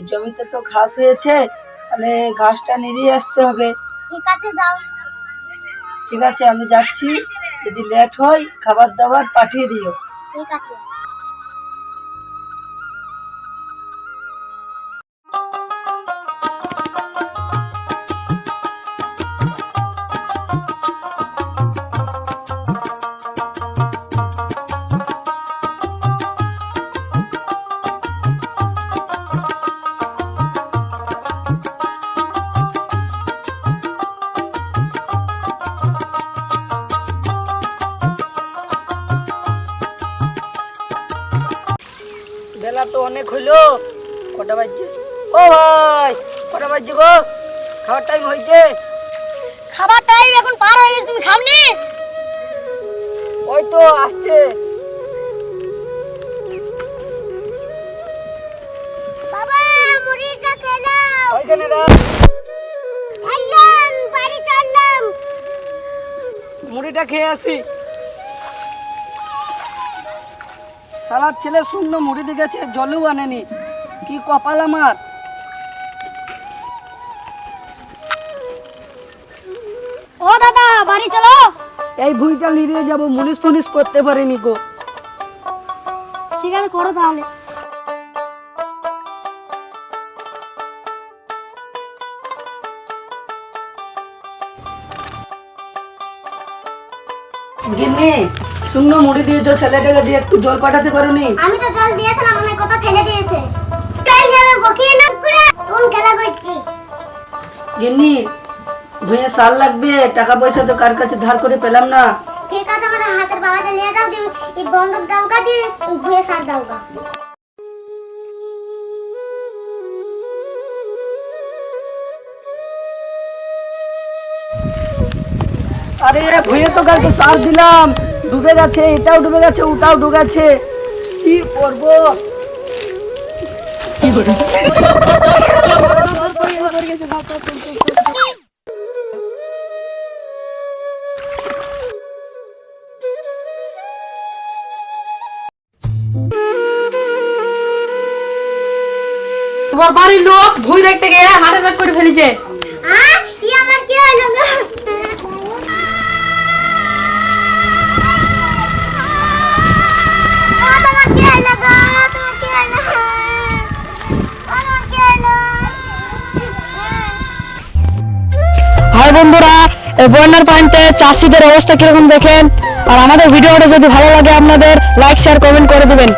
জমিতে তো ঘাস হয়েছে, তাহলে ঘাসটা নিয়ে আসতে হবে। ঠিক আছে, যাও। ঠিক আছে, আমি যাচ্ছি। যদি লেট হয় খাবার দাবার পাঠিয়ে দিও। ঠিক আছে। বেলা তো অনেক হইলো, কটা বাজছে? ও ভাই, কটা বাজছে গো? খাওয়ার টাইম হয়েছে। খাবার টাইম এখন পার হয়ে গেছে, তুমি খাওনি? ওই তো আসছে। বাবা, মুড়িটা খেলাও। ওইখানে দাও। খাইলাম, বাড়ি চললাম। মুড়িটা খেয়ে আসি। সালাদ ছেলে শূন্য মুড়ি দিয়ে গেছে, জলও আনেনি। কি কপাল আমার। ও দাদা, বাড়ি চলো। এই ভুঁইটা লিরিয়ে যাবো, মুনিশ ফুনিশ করতে পারিনি গো। ঠিক আছে, করো তাহলে। গিন্নি, শূন্য মুড়ি দিয়েছো, ছেলেটাকে দিয়ে একটু জল পাঠাতে পারোনি? আমি তো জল দিয়েছিলাম, অনেক কথা ফেলে দিয়েছে। তাই যাবে বকিয়ে লোক করে কোন খেলা করছি। গিন্নি, ভুঁয়ে সাল লাগবে, টাকা পয়সা তো কার কাছে ধার করে পেলাম না। ঠিক আছে, আমার হাতের বাবাটা নিয়ে যাও, যে এই বন্ধক দাওগা দিয়ে ভুয়ে সার দাওগা। আরে ভুঁয়ে তো কালকে সার দিলাম, ডুবে গেছে, এটাও ডুবে গেছে, ওটাও ডুবে গেছে। কি করবো? তোমার বাড়ির লোক ভুই দেখতে গিয়ে হার্ট অ্যাটাক করে ফেলেছে। ই আমার কি হলো গো? তোমার কি হলো গো? তোমার কি হলো? আমার কি হলো? হাই বন্ধুরা, এই বন্যার পানিতে চাষিদের অবস্থা কিরকম দেখেন। আর আমাদের ভিডিওটা যদি ভালো লাগে আপনাদের লাইক শেয়ার কমেন্ট করে দিবেন।